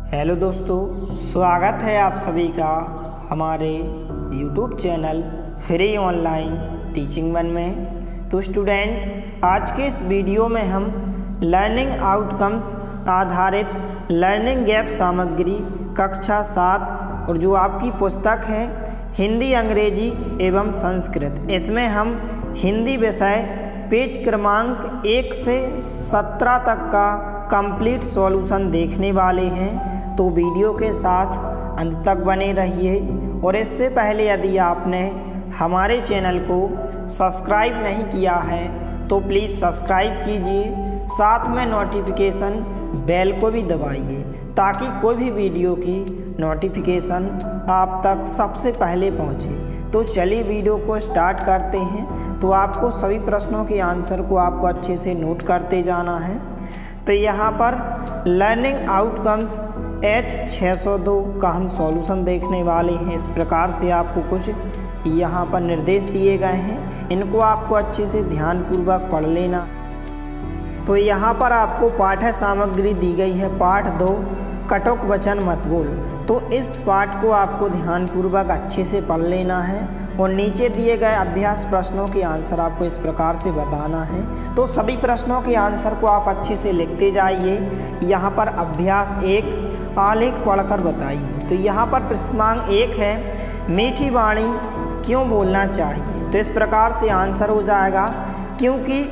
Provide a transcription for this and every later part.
Hello दोस्तों, स्वागत है आप सभी का हमारे YouTube channel free online teaching one में। तो स्टूडेंट, आज के इस वीडियो में हम लर्निंग आउटकम्स आधारित लर्निंग गैप सामग्री कक्षा 7 और जो आपकी पुस्तक है हिंदी, अंग्रेजी एवं संस्कृत, इसमें हम हिंदी विषय पेज क्रमांक 1 से 17 तक का कंप्लीट सॉल्यूशन देखने वाले हैं। तो वीडियो के साथ अंत तक बने रहिए। और इससे पहले यदि आपने हमारे चैनल को सब्सक्राइब नहीं किया है तो प्लीज़ सब्सक्राइब कीजिए, साथ में नोटिफिकेशन बेल को भी दबाइए ताकि कोई भी वीडियो की नोटिफिकेशन आप तक सबसे पहले पहुंचे। तो चलिए वीडियो को स्टार्ट करते हैं। तो आपको सभी प्रश्नों के आंसर को आपको अच्छे से नोट करते जाना है। तो यहाँ पर लर्निंग आउटकम्स H602 का हम सॉल्यूशन देखने वाले हैं। इस प्रकार से आपको कुछ यहाँ पर निर्देश दिए गए हैं, इनको आपको अच्छे से ध्यानपूर्वक पढ़ लेना। तो यहाँ पर आपको पाठ्य सामग्री दी गई है, पाठ 2 कटुक वचन मत बोल। तो इस पाठ को आपको ध्यानपूर्वक अच्छे से पढ़ लेना है और नीचे दिए गए अभ्यास प्रश्नों के आंसर आपको इस प्रकार से बताना है। तो सभी प्रश्नों के आंसर को आप अच्छे से लिखते जाइए। यहाँ पर अभ्यास 1 आलेख पढ़कर बताइए। तो यहाँ पर प्रश्नांक 1 है, मीठी वाणी क्यों बोलना चाहिए। तो इस प्रकार से आंसर हो जाएगा, क्योंकि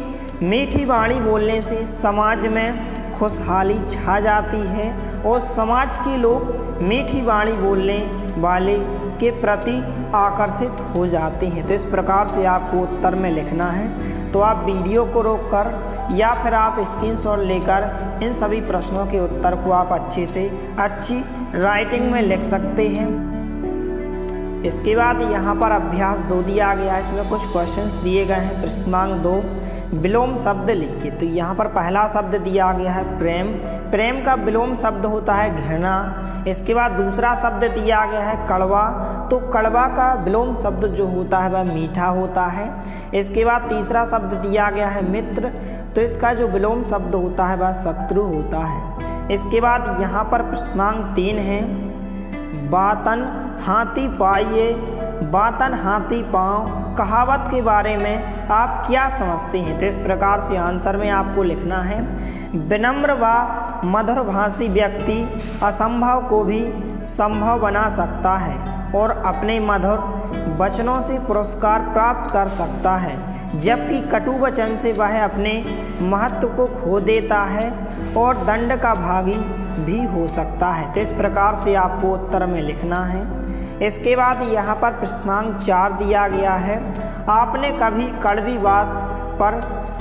मीठी वाणी बोलने से समाज में खुशहाली छा जाती है और समाज के लोग मीठी वाणी बोलने वाले के प्रति आकर्षित हो जाते हैं। तो इस प्रकार से आपको उत्तर में लिखना है। तो आप वीडियो को रोककर या फिर आप स्क्रीनशॉट लेकर इन सभी प्रश्नों के उत्तर को आप अच्छे से अच्छी राइटिंग में लिख सकते हैं। इसके बाद यहाँ पर अभ्यास 2 दिया गया है, इसमें कुछ क्वेश्चंस दिए गए हैं। प्रश्नांक 2 विलोम शब्द लिखिए। तो यहाँ पर पहला शब्द दिया गया है प्रेम। प्रेम का विलोम शब्द होता है घृणा। इसके बाद दूसरा शब्द दिया गया है कड़वा। तो कड़वा का विलोम शब्द जो होता है वह मीठा होता है। इसके बाद तीसरा शब्द दिया गया है मित्र। तो इसका जो विलोम शब्द होता है वह शत्रु होता है। इसके बाद यहाँ पर प्रश्नांक 3 है, बातन हाथी पाइए बातन हाथी पाँव कहावत के बारे में आप क्या समझते हैं। तो इस प्रकार से आंसर में आपको लिखना है, विनम्र व मधुरभाषी व्यक्ति असंभव को भी संभव बना सकता है और अपने मधुर वचनों से पुरस्कार प्राप्त कर सकता है, जबकि कटु वचन से वह अपने महत्व को खो देता है और दंड का भागी भी हो सकता है। तो इस प्रकार से आपको उत्तर में लिखना है। इसके बाद यहाँ पर प्रश्नांक 4 दिया गया है, आपने कभी कड़वी बात पर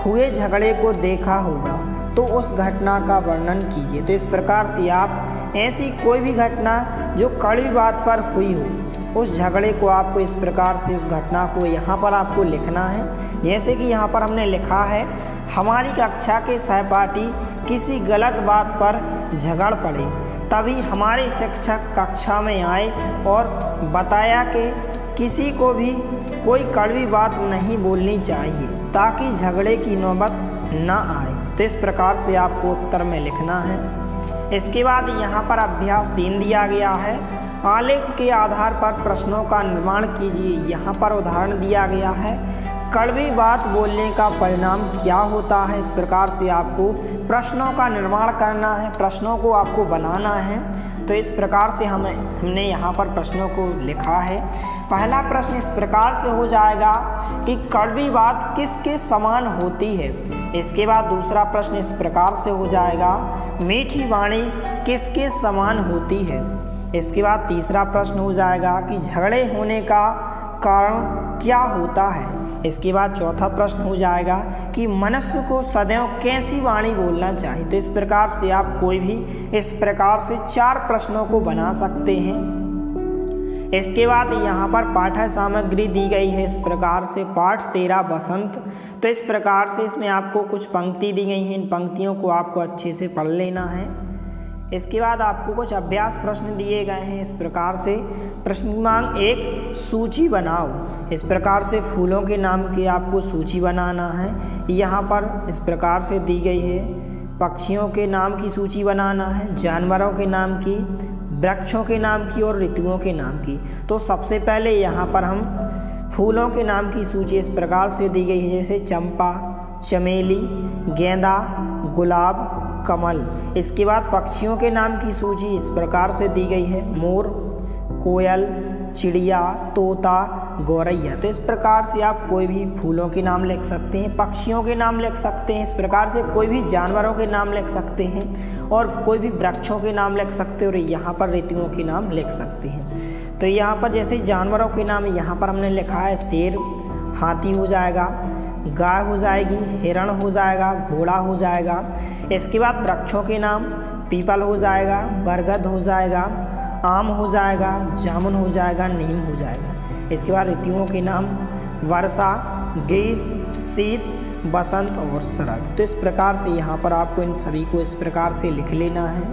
हुए झगड़े को देखा होगा, तो उस घटना का वर्णन कीजिए। तो इस प्रकार से आप ऐसी कोई भी घटना जो कड़वी बात पर हुई हो, उस झगड़े को आपको इस प्रकार से उस घटना को यहाँ पर आपको लिखना है। जैसे कि यहाँ पर हमने लिखा है, हमारी कक्षा के सहपाठी किसी गलत बात पर झगड़ पड़े, तभी हमारे शिक्षक कक्षा में आए और बताया कि किसी को भी कोई कड़वी बात नहीं बोलनी चाहिए ताकि झगड़े की नौबत ना आए। तो इस प्रकार से आपको उत्तर में लिखना है। इसके बाद यहाँ पर अभ्यास 3 दिया गया है, आलेख के आधार पर प्रश्नों का निर्माण कीजिए। यहाँ पर उदाहरण दिया गया है, कड़वी बात बोलने का परिणाम क्या होता है। इस प्रकार से आपको प्रश्नों का निर्माण करना है, प्रश्नों को आपको बनाना है। तो इस प्रकार से हमने यहाँ पर प्रश्नों को लिखा है। पहला प्रश्न इस प्रकार से हो जाएगा कि कड़वी बात किसके समान होती है। इसके बाद दूसरा प्रश्न इस प्रकार से हो जाएगा, मीठी वाणी किसके समान होती है। इसके बाद तीसरा प्रश्न हो जाएगा कि झगड़े होने का कारण क्या होता है। इसके बाद चौथा प्रश्न हो जाएगा कि मनुष्य को सदैव कैसी वाणी बोलना चाहिए। तो इस प्रकार से आप कोई भी इस प्रकार से 4 प्रश्नों को बना सकते हैं। इसके बाद यहाँ पर पाठ्य सामग्री दी गई है इस प्रकार से, पाठ 13 बसंत। तो इस प्रकार से इसमें आपको कुछ पंक्ति दी गई हैं, इन पंक्तियों को आपको अच्छे से पढ़ लेना है। इसके बाद आपको कुछ अभ्यास प्रश्न दिए गए हैं इस प्रकार से। प्रश्नांक 1 सूची बनाओ। इस प्रकार से फूलों के नाम की आपको सूची बनाना है। यहाँ पर इस प्रकार से दी गई है। पक्षियों के नाम की सूची बनाना है, जानवरों के नाम की, वृक्षों के नाम की और ऋतुओं के नाम की। तो सबसे पहले यहाँ पर हम फूलों के नाम की सूची इस प्रकार से दी गई है, जैसे चंपा, चमेली, गेंदा, गुलाब, कमल। इसके बाद पक्षियों के नाम की सूची इस प्रकार से दी गई है, मोर, कोयल, चिड़िया, तोता, गौरैया। तो इस प्रकार से आप कोई भी फूलों के नाम लिख सकते हैं, पक्षियों के नाम लिख सकते हैं, इस प्रकार से कोई भी जानवरों के नाम लिख सकते हैं और कोई भी वृक्षों के नाम लिख सकते हैं और यहाँ पर ऋतुओं के नाम लिख सकते हैं। तो यहाँ पर जैसे जानवरों के नाम यहाँ पर हमने लिखा है, शेर, हाथी हो जाएगा, गाय हो जाएगी, हिरण हो जाएगा, घोड़ा हो जाएगा। इसके बाद वृक्षों के नाम पीपल हो जाएगा, बरगद हो जाएगा, आम हो जाएगा, जामुन हो जाएगा, नीम हो जाएगा। इसके बाद ऋतुओं के नाम वर्षा, ग्रीष्म, शीत, बसंत और शरद। तो इस प्रकार से यहाँ पर आपको इन सभी को इस प्रकार से लिख लेना है।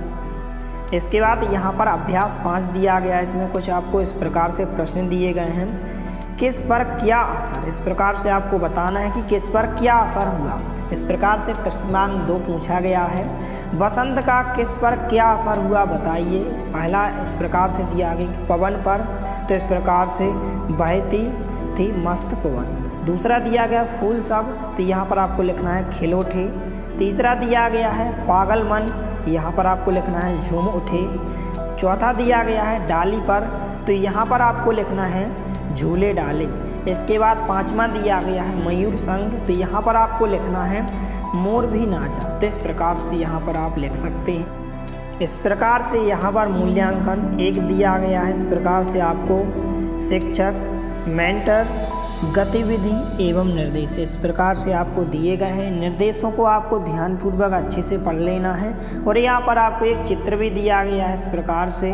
इसके बाद यहाँ पर अभ्यास 5 दिया गया है, इसमें कुछ आपको इस प्रकार से प्रश्न दिए गए हैं। किस पर क्या असर, इस प्रकार से आपको बताना है कि किस पर क्या असर हुआ। इस प्रकार से प्रश्न 2 पूछा गया है, बसंत का किस पर क्या असर हुआ बताइए। पहला इस प्रकार से दिया गया कि पवन पर, तो इस प्रकार से बहती थी मस्त पवन। दूसरा दिया गया फूल सब, तो यहाँ पर आपको लिखना है खिल उठे। तीसरा दिया गया है पागल मन, यहाँ पर आपको लिखना है झूम उठे। चौथा दिया गया है डाली पर, तो यहाँ पर आपको लिखना है झूले डाले। इसके बाद 5वां दिया गया है मयूर संग, तो यहाँ पर आपको लिखना है मोर भी नाचा। तो इस प्रकार से यहाँ पर आप लिख सकते हैं। इस प्रकार से यहाँ पर मूल्यांकन 1 दिया गया है। इस प्रकार से आपको शिक्षक, मेंटर, गतिविधि एवं निर्देश इस प्रकार से आपको दिए गए हैं। निर्देशों को आपको ध्यानपूर्वक अच्छे से पढ़ लेना है और यहाँ पर आपको एक चित्र भी दिया गया है इस प्रकार से।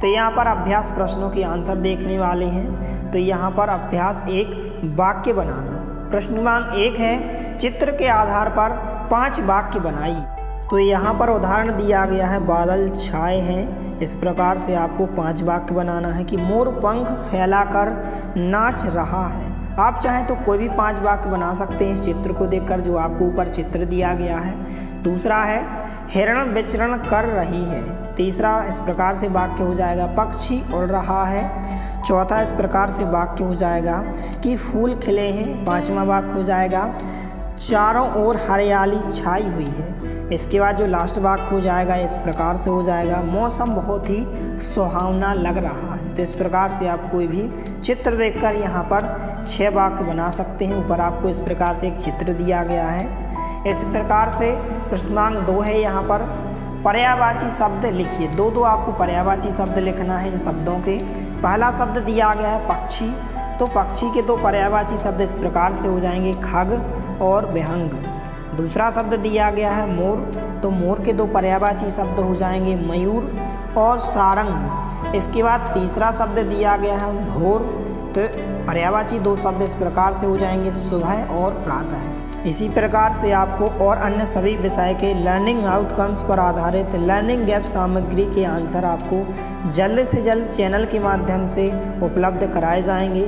तो यहाँ पर अभ्यास प्रश्नों के आंसर देखने वाले हैं। तो यहाँ पर अभ्यास 1 वाक्य बनाना। प्रश्न क्रमांक 1 है, चित्र के आधार पर 5 वाक्य बनाइए। तो यहाँ पर उदाहरण दिया गया है, बादल छाए हैं। इस प्रकार से आपको 5 वाक्य बनाना है कि मोर पंख फैलाकर नाच रहा है। आप चाहें तो कोई भी 5 वाक्य बना सकते हैं इस चित्र को देखकर, जो आपको ऊपर चित्र दिया गया है। दूसरा है, हिरण विचरण कर रही है। तीसरा इस प्रकार से वाक्य हो जाएगा, पक्षी उड़ रहा है। चौथा इस प्रकार से वाक्य हो जाएगा कि फूल खिले हैं। 5वां वाक्य हो जाएगा, चारों ओर हरियाली छाई हुई है। इसके बाद जो लास्ट वाक्य हो जाएगा इस प्रकार से हो जाएगा, मौसम बहुत ही सुहावना लग रहा है। तो इस प्रकार से आप कोई भी चित्र देखकर यहाँ पर 6 वाक्य बना सकते हैं। ऊपर आपको इस प्रकार से एक चित्र दिया गया है। इस प्रकार से प्रश्न क्रमांक 2 है, यहाँ पर पर्यायवाची शब्द लिखिए। 2 आपको पर्यायवाची शब्द लिखना है इन शब्दों के। पहला शब्द दिया गया है पक्षी, तो पक्षी के 2 पर्यायवाची शब्द इस प्रकार से हो जाएंगे, खग और विहंग। दूसरा शब्द दिया गया है मोर, तो मोर के 2 पर्यायवाची शब्द हो जाएंगे, मयूर और सारंग। इसके बाद तीसरा शब्द दिया गया है भोर, तो पर्यायवाची 2 शब्द इस प्रकार से हो जाएंगे, सुबह और प्रातः। इसी प्रकार से आपको और अन्य सभी विषय के लर्निंग आउटकम्स पर आधारित लर्निंग गैप सामग्री के आंसर आपको जल्द से जल्द चैनल के माध्यम से उपलब्ध कराए जाएंगे।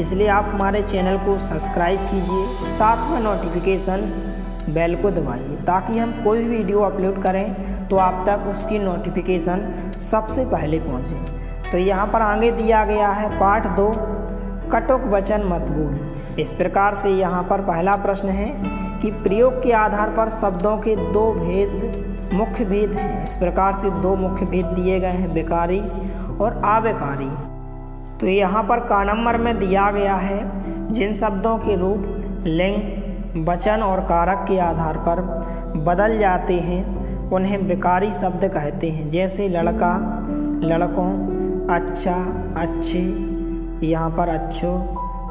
इसलिए आप हमारे चैनल को सब्सक्राइब कीजिए, साथ में नोटिफिकेशन बेल को दबाइए ताकि हम कोई भी वीडियो अपलोड करें तो आप तक उसकी नोटिफिकेशन सबसे पहले पहुंचे। तो यहाँ पर आगे दिया गया है पाठ 2, कटुक वचन मत बोल। इस प्रकार से यहाँ पर पहला प्रश्न है कि प्रयोग के आधार पर शब्दों के 2 मुख्य भेद हैं। इस प्रकार से 2 मुख्य भेद दिए गए हैं, विकारी और अविकारी। तो यहाँ पर का नंबर में दिया गया है, जिन शब्दों के रूप लिंग, वचन और कारक के आधार पर बदल जाते हैं उन्हें विकारी शब्द कहते हैं। जैसे लड़का, लड़कों, अच्छा, अच्छे, यहाँ पर अच्छो,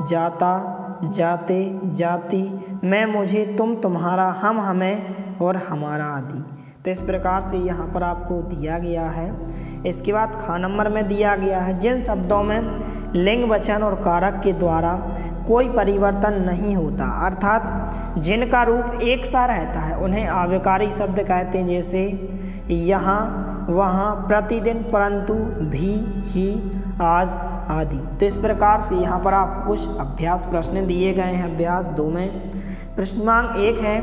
जाता, जाते, जाति, मैं, मुझे, तुम, तुम्हारा, हम, हमें और हमारा आदि। तो इस प्रकार से यहाँ पर आपको दिया गया है। इसके बाद खा नंबर में दिया गया है, जिन शब्दों में लिंग, वचन और कारक के द्वारा कोई परिवर्तन नहीं होता, अर्थात जिनका रूप एक सा रहता है, उन्हें अविकारी शब्द कहते हैं। जैसे यहाँ, वहाँ, प्रतिदिन, परंतु, भी, ही, आज आदि। तो इस प्रकार से यहाँ पर आपको कुछ अभ्यास प्रश्न दिए गए हैं। अभ्यास 2 में प्रश्न क्रमांक 1 है,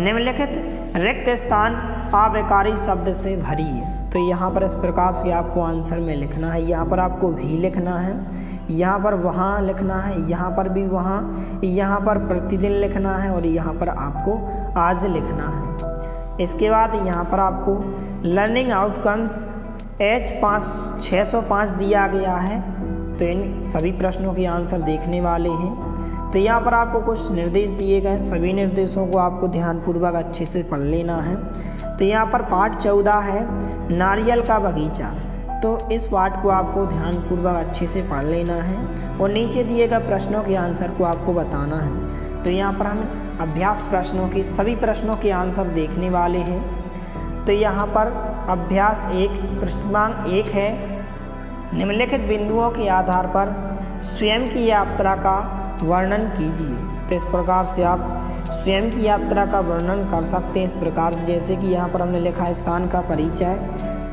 निम्नलिखित रिक्त स्थान अव्ययकारी शब्द से भरिए। तो यहाँ पर इस प्रकार से आपको आंसर में लिखना है। यहाँ पर आपको भी लिखना है, यहाँ पर वहाँ लिखना है, यहाँ पर भी वहाँ, यहाँ पर प्रतिदिन लिखना है और यहाँ पर आपको आज लिखना है। इसके बाद यहाँ पर आपको लर्निंग आउटकम्स H605 दिया गया है। तो इन सभी प्रश्नों के आंसर देखने वाले हैं। तो यहाँ पर आपको कुछ निर्देश दिए गए, सभी निर्देशों को आपको ध्यानपूर्वक अच्छे से पढ़ लेना है। तो यहाँ पर पाठ 14 है नारियल का बगीचा। तो इस पाठ को आपको ध्यानपूर्वक अच्छे से पढ़ लेना है और नीचे दिए गए प्रश्नों के आंसर को आपको बताना है। तो यहाँ पर हम अभ्यास प्रश्नों के सभी प्रश्नों के आंसर देखने वाले हैं। तो यहाँ पर अभ्यास 1 पृष्ठांक 1 है, निम्नलिखित बिंदुओं के आधार पर स्वयं की यात्रा का वर्णन कीजिए। तो इस प्रकार से आप स्वयं की यात्रा का वर्णन कर सकते हैं इस प्रकार से, जैसे कि यहाँ पर हमने लिखा है स्थान का परिचय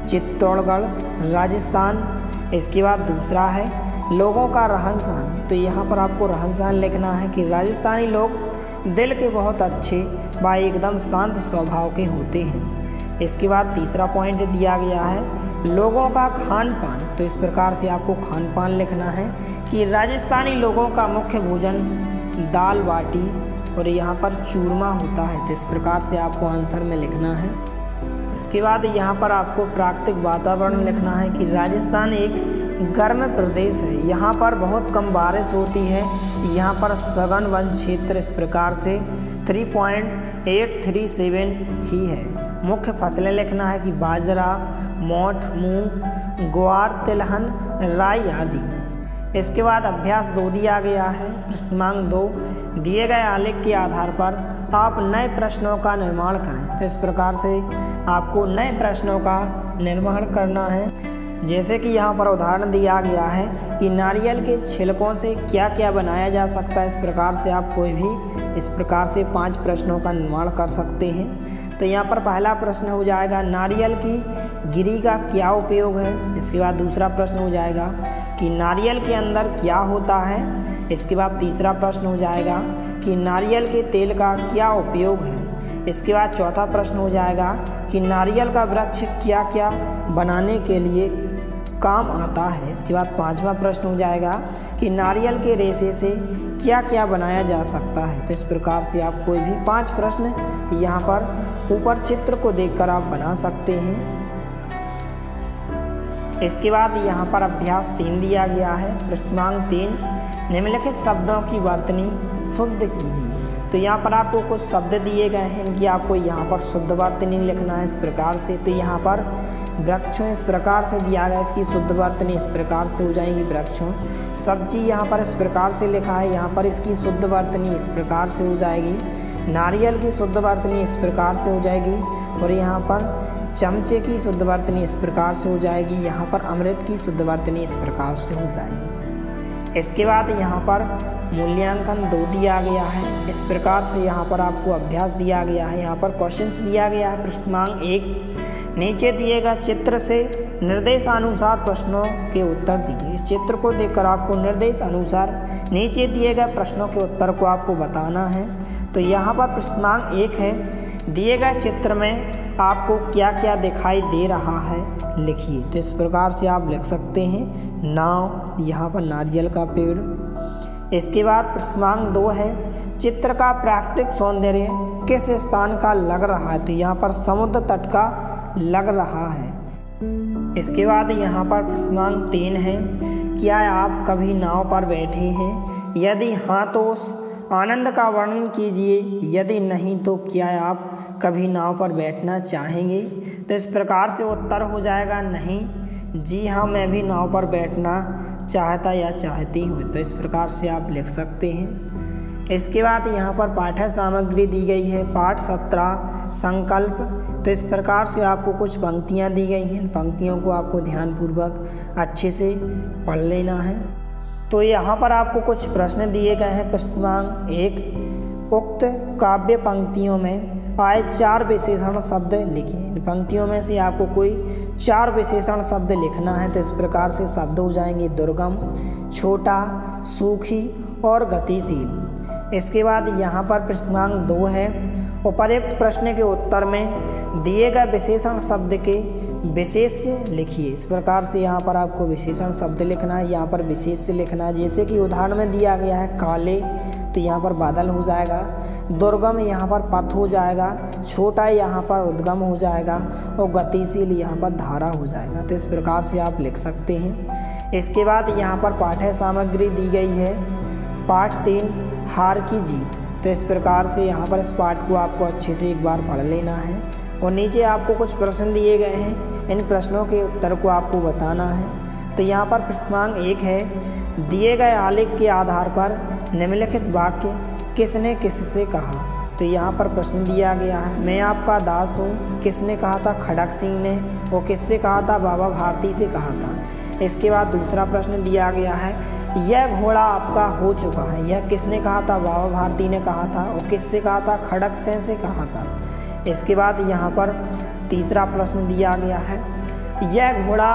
चित्तौड़गढ़ राजस्थान। इसके बाद दूसरा है लोगों का रहन सहन। तो यहाँ पर आपको रहन सहन लिखना है कि राजस्थानी लोग दिल के बहुत अच्छे व एकदम शांत स्वभाव के होते हैं। इसके बाद तीसरा पॉइंट दिया गया है लोगों का खान पान। तो इस प्रकार से आपको खान पान लिखना है कि राजस्थानी लोगों का मुख्य भोजन दाल बाटी और यहाँ पर चूरमा होता है। तो इस प्रकार से आपको आंसर में लिखना है। इसके बाद यहाँ पर आपको प्राकृतिक वातावरण लिखना है कि राजस्थान एक गर्म प्रदेश है, यहाँ पर बहुत कम बारिश होती है, यहाँ पर सघन वन क्षेत्र इस प्रकार से 3.837 ही है। मुख्य फसलें लिखना है कि बाजरा, मोठ, मूंग, ग्वार, तिलहन, राई आदि। इसके बाद अभ्यास 2 दिया गया है पृष्ठांक 2, दिए गए आलेख के आधार पर आप नए प्रश्नों का निर्माण करें। तो इस प्रकार से आपको नए प्रश्नों का निर्माण करना है। जैसे कि यहाँ पर उदाहरण दिया गया है कि नारियल के छिलकों से क्या क्या बनाया जा सकता है। इस प्रकार से आप कोई भी इस प्रकार से 5 प्रश्नों का निर्माण कर सकते हैं। तो यहाँ पर पहला प्रश्न हो जाएगा नारियल की गिरी का क्या उपयोग है। इसके बाद दूसरा प्रश्न हो जाएगा कि नारियल के अंदर क्या होता है। इसके बाद तीसरा प्रश्न हो जाएगा कि नारियल के तेल का क्या उपयोग है। इसके बाद चौथा प्रश्न हो जाएगा कि नारियल का वृक्ष क्या क्या बनाने के लिए काम आता है। इसके बाद 5वां प्रश्न हो जाएगा कि नारियल के रेशे से क्या क्या बनाया जा सकता है। तो इस प्रकार से आप कोई भी 5 प्रश्न यहाँ पर ऊपर चित्र को देखकर आप बना सकते हैं। इसके बाद यहाँ पर अभ्यास 3 दिया गया है पृष्ठांक 3, निम्नलिखित शब्दों की वर्तनी शुद्ध कीजिए। तो यहाँ पर आपको कुछ शब्द दिए गए हैं, इनकी आपको यहाँ पर शुद्ध वर्तनी लिखना है इस प्रकार से। तो यहाँ पर वृक्षों इस प्रकार से दिया गया, इसकी शुद्ध वर्तनी इस प्रकार से हो जाएगी वृक्षों। सब्जी यहाँ पर इस प्रकार से लिखा है, यहाँ पर इसकी शुद्ध वर्तनी इस प्रकार से हो जाएगी। नारियल की शुद्ध वर्तनी इस प्रकार से हो जाएगी और यहाँ पर चमचे की शुद्ध वर्तनी इस प्रकार से हो जाएगी। यहाँ पर अमृत की शुद्ध वर्तनी इस प्रकार से हो जाएगी। इसके बाद यहाँ पर मूल्यांकन 2 दिया गया है। इस प्रकार से यहाँ पर आपको अभ्यास दिया गया है। यहाँ पर क्वेश्चंस दिया गया है पृष्ठांक 1, नीचे दिए गए चित्र से निर्देशानुसार प्रश्नों के उत्तर दीजिए। इस चित्र को देखकर आपको निर्देश अनुसार नीचे दिए गए प्रश्नों के उत्तर को आपको बताना है। तो यहाँ पर पृष्ठांक 1 है, दिए गए चित्र में आपको क्या क्या दिखाई दे रहा है लिखिए। तो इस प्रकार से आप लिख सकते हैं नाव, यहाँ पर नारियल का पेड़। इसके बाद पृष्ठांक 2 है, चित्र का प्राकृतिक सौंदर्य किस स्थान का लग रहा है। तो यहाँ पर समुद्र तट का लग रहा है। इसके बाद यहाँ पर पृष्ठांक 3 है, क्या आप कभी नाव पर बैठे हैं, यदि हाँ तो उस आनंद का वर्णन कीजिए, यदि नहीं तो क्या आप कभी नाव पर बैठना चाहेंगे। तो इस प्रकार से उत्तर हो जाएगा नहीं, जी हाँ मैं भी नाव पर बैठना चाहता या चाहती हूँ। तो इस प्रकार से आप लिख सकते हैं। इसके बाद यहाँ पर पाठ्य सामग्री दी गई है पाठ 17 संकल्प। तो इस प्रकार से आपको कुछ पंक्तियाँ दी गई हैं, इन पंक्तियों को आपको ध्यानपूर्वक अच्छे से पढ़ लेना है। तो यहाँ पर आपको कुछ प्रश्न दिए गए हैं पृष्ठांक 1, उक्त काव्य पंक्तियों में आए 4 विशेषण शब्द लिखिए। इन पंक्तियों में से आपको कोई 4 विशेषण शब्द लिखना है। तो इस प्रकार से शब्द हो जाएंगे दुर्गम, छोटा, सूखी और गतिशील। इसके बाद यहाँ पर पृष्ठांक 2 है, उपर्युक्त प्रश्न के उत्तर में दिए गए विशेषण शब्द के विशेष्य लिखिए। इस प्रकार से यहाँ पर आपको विशेषण शब्द लिखना है, यहाँ पर विशेष्य लिखना है। जैसे कि उदाहरण में दिया गया है काले, तो यहाँ पर बादल हो जाएगा। दुर्गम यहाँ पर पथ हो जाएगा। छोटा यहाँ पर उद्गम हो जाएगा और गतिशील यहाँ पर धारा हो जाएगा। तो इस प्रकार से आप लिख सकते हैं। इसके बाद यहाँ पर पाठ्य सामग्री दी गई है। पाठ 3 हार की जीत। तो इस प्रकार से यहाँ पर इस पाठ को आपको अच्छे से एक बार पढ़ लेना है और नीचे आपको कुछ प्रश्न दिए गए हैं, इन प्रश्नों के उत्तर को आपको बताना है। तो यहाँ पर प्रश्नांक 1 है, दिए गए आलेख के आधार पर निम्नलिखित वाक्य किसने किससे कहा। तो यहाँ पर प्रश्न दिया गया है, मैं आपका दास हूँ, किसने कहा था? खड़क सिंह ने। और किससे कहा था? बाबा भारती से कहा था। इसके बाद दूसरा प्रश्न दिया गया है, यह घोड़ा आपका हो चुका है। यह किसने कहा था? बाबा भारती ने कहा था। और किससे कहा था? खड़क सिंह से कहा था। इसके बाद यहाँ पर तीसरा प्रश्न दिया गया है, यह घोड़ा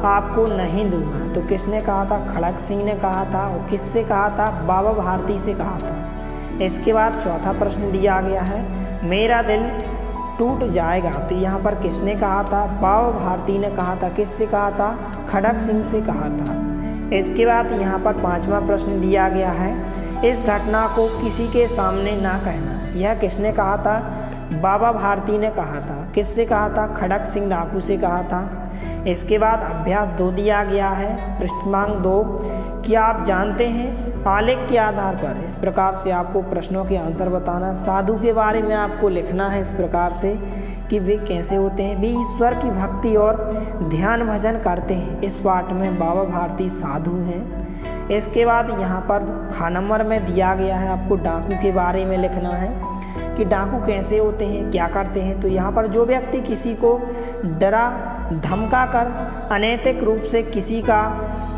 आपको नहीं दूंगा। तो किसने कहा था? खड़क सिंह ने कहा था। और किससे कहा था? बाबा भारती से कहा था। इसके बाद चौथा प्रश्न दिया गया है, मेरा दिल टूट जाएगा। तो यहाँ पर किसने कहा था? बाबा भारती ने कहा था। किससे कहा था? खड़क सिंह से कहा था। इसके बाद यहाँ पर पांचवा प्रश्न दिया गया है, इस घटना को किसी के सामने ना कहना। यह किसने कहा था? बाबा भारती ने कहा था। किससे कहा था? खड़क सिंह डाकू से कहा था। इसके बाद अभ्यास 2 दिया गया है। प्रश्नांक 2, क्या आप जानते हैं आलेख के आधार पर। इस प्रकार से आपको प्रश्नों के आंसर बताना। साधु के बारे में आपको लिखना है इस प्रकार से कि वे कैसे होते हैं। वे ईश्वर की भक्ति और ध्यान भजन करते हैं। इस पाठ में बाबा भारती साधु हैं। इसके बाद यहाँ पर ख नंबर में दिया गया है, आपको डाकू के बारे में लिखना है कि डाकू कैसे होते हैं, क्या करते हैं। तो यहाँ पर जो व्यक्ति किसी को डरा धमका कर अनैतिक रूप से किसी का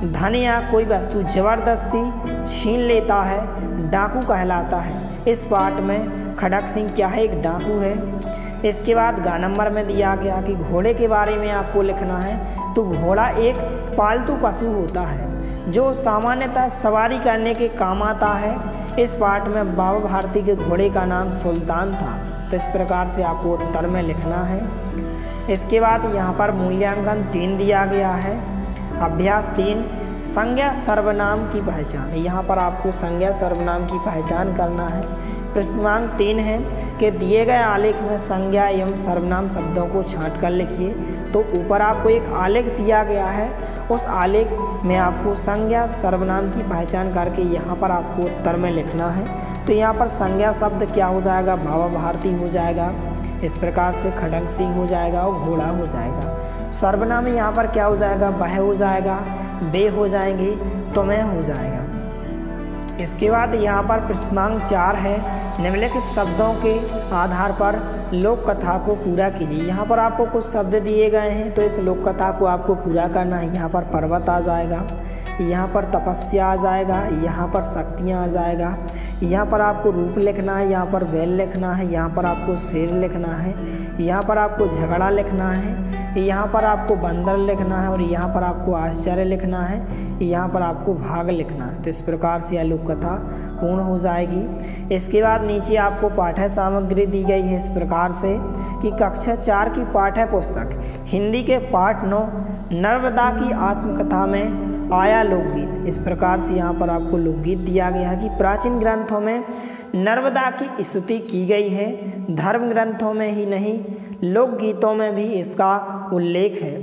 धन या कोई वस्तु जबरदस्ती छीन लेता है, डाकू कहलाता है। इस पाठ में खड़क सिंह क्या है? एक डाकू है। इसके बाद ग नंबर में दिया गया कि घोड़े के बारे में आपको लिखना है। तो घोड़ा एक पालतू पशु होता है जो सामान्यतः सवारी करने के काम आता है। इस पाठ में बाबा भारती के घोड़े का नाम सुल्तान था। तो इस प्रकार से आपको उत्तर में लिखना है। इसके बाद यहाँ पर मूल्यांकन 3 दिया गया है। अभ्यास 3, संज्ञा सर्वनाम की पहचान। यहाँ पर आपको संज्ञा सर्वनाम की पहचान करना है। प्रश्नांक 3 है कि दिए गए आलेख में संज्ञा एवं सर्वनाम शब्दों को छांट कर लिखिए। तो ऊपर आपको एक आलेख दिया गया है, उस आलेख में आपको संज्ञा सर्वनाम की पहचान करके यहाँ पर आपको उत्तर में लिखना है। तो यहाँ पर संज्ञा शब्द क्या हो जाएगा? बाबा भारती हो जाएगा। इस प्रकार से खड़क सिंह हो जाएगा और घोड़ा हो जाएगा। सर्वनाम यहाँ पर क्या हो जाएगा? वह हो जाएगा, वे हो जाएंगे, तुम्हें हो जाएगा। इसके बाद यहाँ पर प्रश्नांक 4 है, निम्नलिखित शब्दों के आधार पर लोक कथा को पूरा कीजिए। यहाँ पर आपको कुछ शब्द दिए गए हैं, तो इस लोक कथा को आपको पूरा करना है। यहाँ पर पर्वत आ जाएगा, यहाँ पर तपस्या आ जाएगा, यहाँ पर शक्तियाँ आ जाएगा, यहाँ पर आपको रूप लिखना है, यहाँ पर बैल लिखना है, यहाँ पर आपको शेर लिखना है, यहाँ पर आपको झगड़ा लिखना है, यहाँ पर आपको बंदर लिखना है और यहाँ पर आपको आश्चर्य लिखना है, यहाँ पर आपको भाग लिखना है। तो इस प्रकार से यह लोक कथा पूर्ण हो जाएगी। इसके बाद नीचे आपको पाठ्य सामग्री दी गई है इस प्रकार से कि कक्षा 4 की पाठ्य पुस्तक हिंदी के पाठ 9 नर्मदा की आत्मकथा में आया लोकगीत। इस प्रकार से यहाँ पर आपको लोकगीत दिया गया है कि प्राचीन ग्रंथों में नर्मदा की स्तुति की गई है। धर्म ग्रंथों में ही नहीं, लोकगीतों में भी इसका उल्लेख है,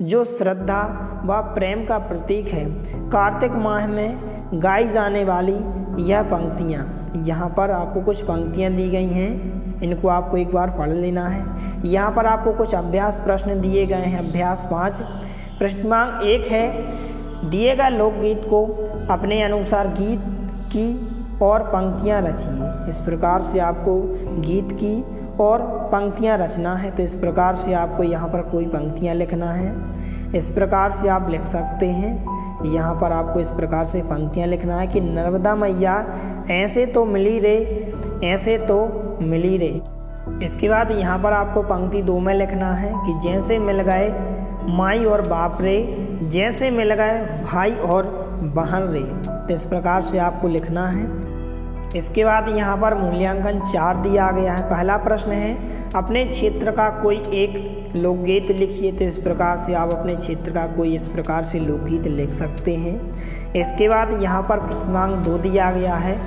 जो श्रद्धा व प्रेम का प्रतीक है। कार्तिक माह में गाई जाने वाली यह पंक्तियाँ, यहाँ पर आपको कुछ पंक्तियाँ दी गई हैं, इनको आपको एक बार पढ़ लेना है। यहाँ पर आपको कुछ अभ्यास प्रश्न दिए गए हैं। अभ्यास 5 प्रश्नांक 1 है, दिए गए लोकगीत को अपने अनुसार गीत की और पंक्तियाँ रचिए। इस प्रकार से आपको गीत की और पंक्तियाँ रचना है। तो इस प्रकार से आपको यहाँ पर कोई पंक्तियाँ लिखना है। इस प्रकार से आप लिख सकते हैं। यहाँ पर आपको इस प्रकार से पंक्तियाँ लिखना है कि नर्मदा मैया ऐसे तो मिली रे, ऐसे तो मिली रे। इसके बाद यहाँ पर आपको पंक्ति 2 में लिखना है कि जैसे मिल गए माई और बाप रे, जैसे मिल गए भाई और बहन रे। तो इस प्रकार से आपको लिखना है। इसके बाद यहाँ पर मूल्यांकन 4 दिया गया है। पहला प्रश्न है अपने क्षेत्र का कोई एक लोकगीत लिखिए। तो इस प्रकार से आप अपने क्षेत्र का कोई इस प्रकार से लोकगीत लिख सकते हैं। इसके बाद यहाँ पर क्रमांक 2 दिया गया है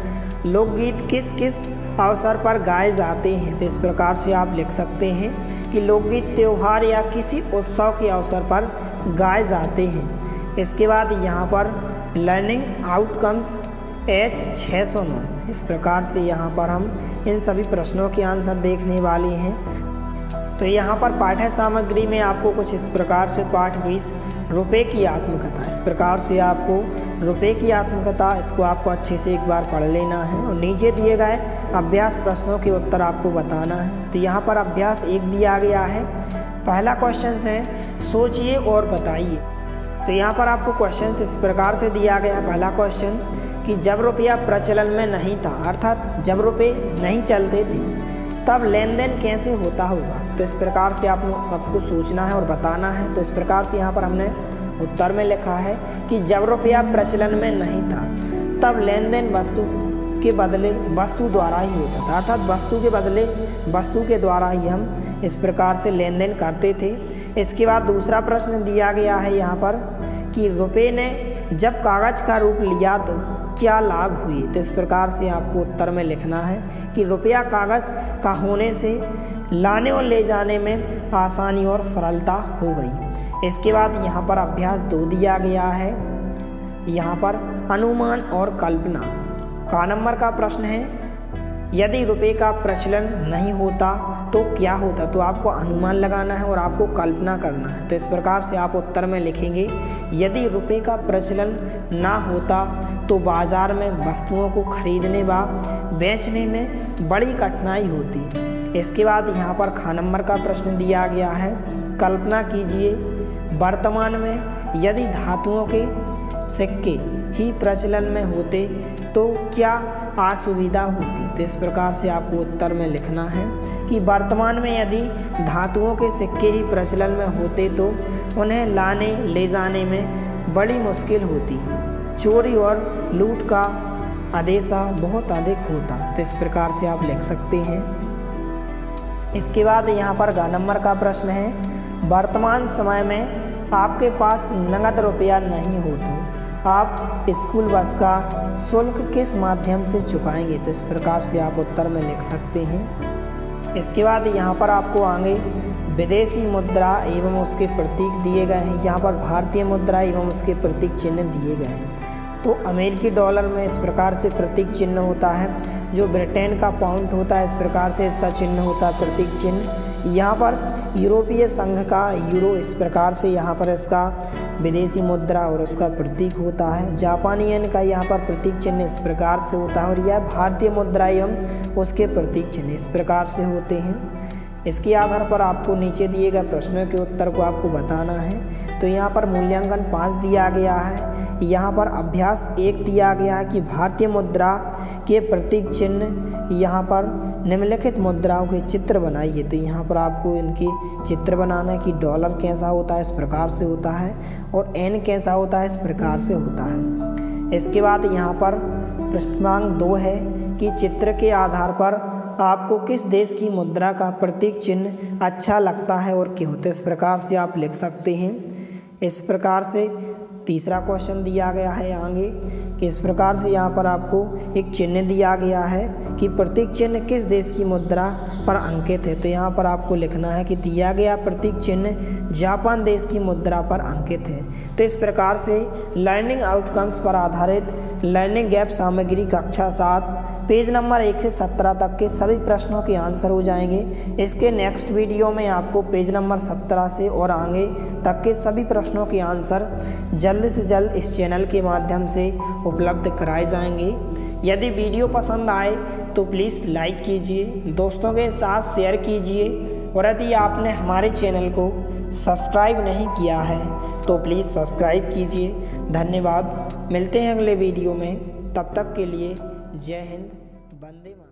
लोकगीत किस किस अवसर पर गाए जाते हैं। तो इस प्रकार से आप लिख सकते हैं कि लोकगीत त्यौहार या किसी उत्सव के अवसर पर गाए जाते हैं। इसके बाद यहाँ पर लर्निंग आउटकम्स H609, इस प्रकार से यहाँ पर हम इन सभी प्रश्नों के आंसर देखने वाले हैं। तो यहाँ पर पाठ्य सामग्री में आपको कुछ इस प्रकार से पाठ 20 रुपये की आत्मकथा, इस प्रकार से आपको रुपये की आत्मकथा इसको आपको अच्छे से एक बार पढ़ लेना है और नीचे दिए गए अभ्यास प्रश्नों के उत्तर आपको बताना है। तो यहाँ पर अभ्यास 1 दिया गया है। पहला क्वेश्चन है सोचिए और बताइए। तो यहाँ पर आपको क्वेश्चन इस प्रकार से दिया गया है। पहला क्वेश्चन कि जब रुपया प्रचलन में नहीं था, अर्थात जब रुपये नहीं चलते थे, तब लेन देन कैसे होता होगा। तो इस प्रकार से आपको सोचना है और बताना है। तो इस प्रकार से यहाँ पर हमने उत्तर में लिखा है कि जब रुपया प्रचलन में नहीं था तब लेन देन वस्तु के बदले वस्तु द्वारा ही होता था, अर्थात वस्तु के बदले वस्तु के द्वारा ही हम इस प्रकार से लेन देन करते थे। इसके बाद दूसरा प्रश्न दिया गया है यहाँ पर कि रुपये ने जब कागज का रूप लिया तो क्या लाभ हुए। तो इस प्रकार से आपको उत्तर में लिखना है कि रुपया कागज का होने से लाने और ले जाने में आसानी और सरलता हो गई। इसके बाद यहाँ पर अभ्यास 2 दिया गया है। यहाँ पर अनुमान और कल्पना का नंबर का प्रश्न है यदि रुपये का प्रचलन नहीं होता तो क्या होता। तो आपको अनुमान लगाना है और आपको कल्पना करना है। तो इस प्रकार से आप उत्तर में लिखेंगे यदि रुपये का प्रचलन ना होता तो बाज़ार में वस्तुओं को खरीदने व बेचने में बड़ी कठिनाई होती। इसके बाद यहाँ पर ख नंबर का प्रश्न दिया गया है कल्पना कीजिए वर्तमान में यदि धातुओं के सिक्के ही प्रचलन में होते तो क्या असुविधा होती। तो इस प्रकार से आपको उत्तर में लिखना है कि वर्तमान में यदि धातुओं के सिक्के ही प्रचलन में होते तो उन्हें लाने ले जाने में बड़ी मुश्किल होती, चोरी और लूट का अंदेशा बहुत अधिक होता। तो इस प्रकार से आप लिख सकते हैं। इसके बाद यहाँ पर ग नंबर का प्रश्न है वर्तमान समय में आपके पास नगद रुपया नहीं हो तो आप स्कूल बस का शुल्क किस माध्यम से चुकाएंगे। तो इस प्रकार से आप उत्तर में लिख सकते हैं। इसके बाद यहाँ पर आपको आगे विदेशी मुद्रा एवं उसके प्रतीक दिए गए हैं। यहाँ पर भारतीय मुद्रा एवं उसके प्रतीक चिन्ह दिए गए हैं। तो अमेरिकी डॉलर में इस प्रकार से प्रतीक चिन्ह होता है, जो ब्रिटेन का पाउंड होता है इस प्रकार से इसका चिन्ह होता है प्रतीक चिन्ह। यहाँ पर यूरोपीय संघ का यूरो इस प्रकार से यहाँ पर इसका विदेशी मुद्रा और उसका प्रतीक होता है। जापानी येन का यहाँ पर प्रतीक चिन्ह इस प्रकार से होता है और यह भारतीय मुद्रा एवं उसके प्रतीक चिन्ह इस प्रकार से होते हैं। इसके आधार पर आपको नीचे दिए गए प्रश्नों के उत्तर को आपको बताना है। तो यहाँ पर मूल्यांकन 5 दिया गया है। यहाँ पर अभ्यास 1 दिया गया है कि भारतीय मुद्रा के प्रतीक चिन्ह यहाँ पर निम्नलिखित मुद्राओं के चित्र बनाइए। तो यहाँ पर आपको इनके चित्र बनाना है कि डॉलर कैसा होता है इस प्रकार से होता है और एन कैसा होता है इस प्रकार से होता है। इसके बाद यहाँ पर प्रश्नांक 2 है कि चित्र के आधार पर आपको किस देश की मुद्रा का प्रतीक चिन्ह अच्छा लगता है और क्यों। तो इस प्रकार से आप लिख सकते हैं। इस प्रकार से तीसरा क्वेश्चन दिया गया है आगे कि इस प्रकार से यहाँ पर आपको एक चिन्ह दिया गया है कि प्रतीक चिन्ह किस देश की मुद्रा पर अंकित है। तो यहाँ पर आपको लिखना है कि दिया गया प्रतीक चिन्ह जापान देश की मुद्रा पर अंकित है। तो इस प्रकार से लर्निंग आउटकम्स पर आधारित लर्निंग गैप सामग्री कक्षा 7 पेज नंबर 1 से 17 तक के सभी प्रश्नों के आंसर हो जाएंगे। इसके नेक्स्ट वीडियो में आपको पेज नंबर 17 से और आगे तक के सभी प्रश्नों के आंसर जल्द से जल्द इस चैनल के माध्यम से उपलब्ध कराए जाएंगे। यदि वीडियो पसंद आए तो प्लीज़ लाइक कीजिए, दोस्तों के साथ शेयर कीजिए और यदि आपने हमारे चैनल को सब्सक्राइब नहीं किया है तो प्लीज़ सब्सक्राइब कीजिए। धन्यवाद। मिलते हैं अगले वीडियो में, तब तक के लिए जय हिंद, वंदे मातरम।